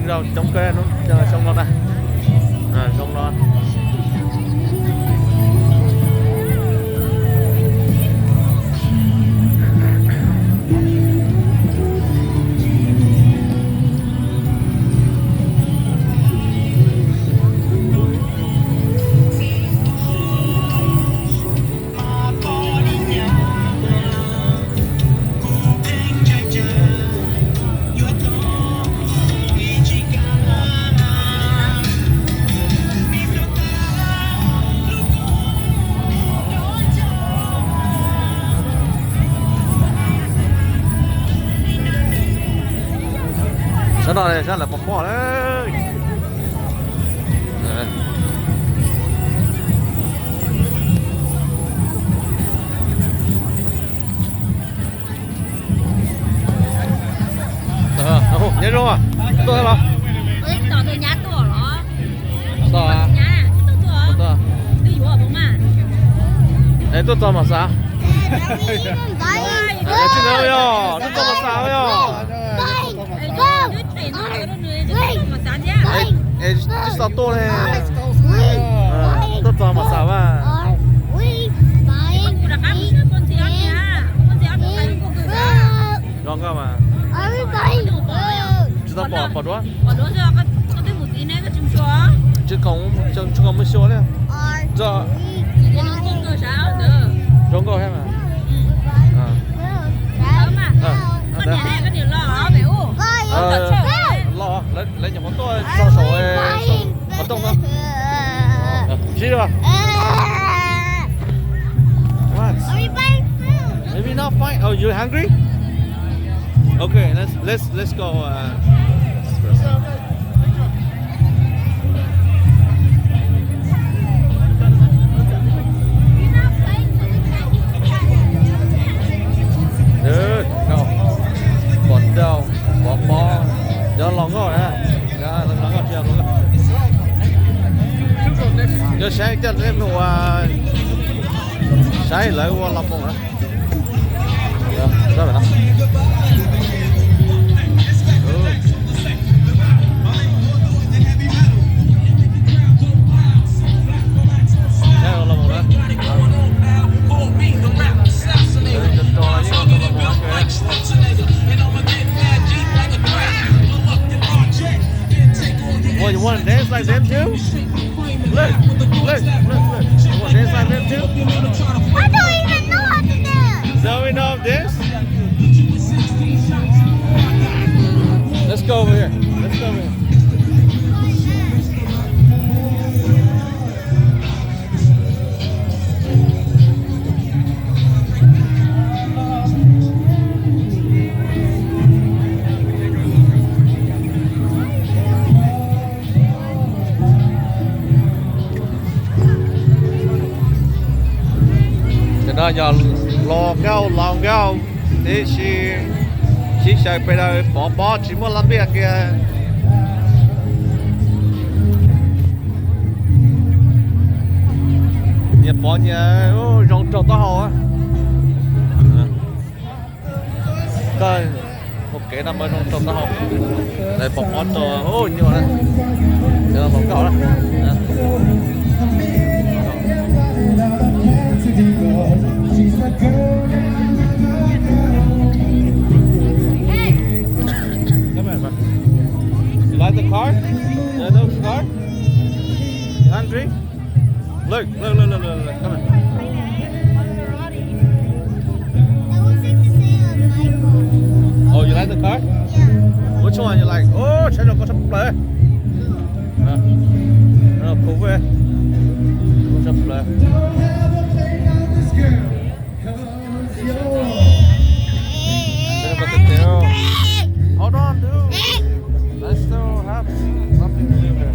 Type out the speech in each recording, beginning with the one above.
đâu trong kia nó trong nó này. Trong nó. Sao này sao là bọc bỏ đấy. Nhớ rồi à? Tôi hay không? Tỏ tôi nhát tôi đó. Tỏ à? Nhá, tôi tỏ. Đi vô bóng mà. Ê, tôi tỏ mà sao? Chứ đâu yo, tôi tỏ mà sao yo? Ê, chứ sao tôi này? Tôi tỏ mà sao à? Rong cơ mà. Chứ tao bỏ đó. Bỏ đó cho có cái một tí này cái chim chó. Chứ không mới xô đấy. Giờ. Chỉ có những con cơ sao được. Rong cơ hết mà. Con nhà này có điều lo hả mẹ u? Lo, lấy nhà món tôi cho sổ món tông không? Gì rồi? What? Maybe not fine. Oh, you're hungry? Okay, let's go. No. Còn đâu? Bỏ. Giờ lòng rồi ha. Giờ lòng rồi chưa luôn. Giờ sáng chắc em đồ sáng lại qua lòng không hả? Đó là Well, you want to dance like them too? Look. You want to dance like them too? I don't even know how to dance. Don't we know how to dance? Let's go over here. Đó giờ lo cao lòng cao để chỉ chạy bây giờ bỏ chỉ muốn làm việc kìa. Nhà bỏ nhà rong trâu to hồ á. Coi một cái năm mới rong trâu to hồ. Đây bỏ to nhiều đấy. Đây là bỏ cỏ đó. You like the car? Yeah, those car? You hungry? Look. Come on. That looks like the same on my phone. Oh, you like the car? Yeah. Which one you like? Oh, chạy có sắp lệ. Cool về. Có sắp lệ. Hold on, dude. Let's still have something to do here.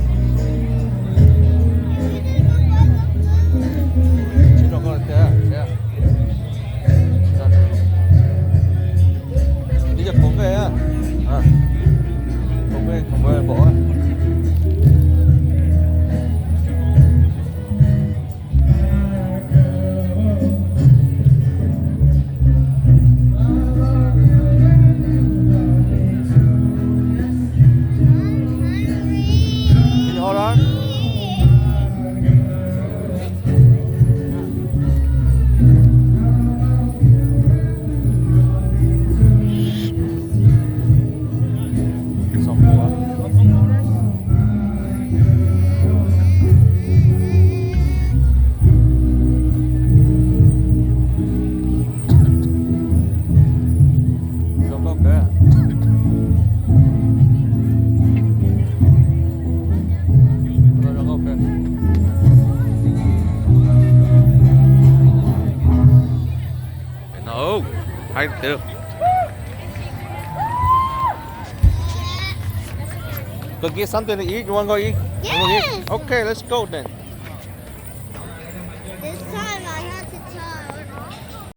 Chị don't go there. Yeah. Đi nhập cũng về á. Cũng về bỏ. right there. Go get something to eat. You want to go eat? You wanna eat? Yes. Okay, let's go then.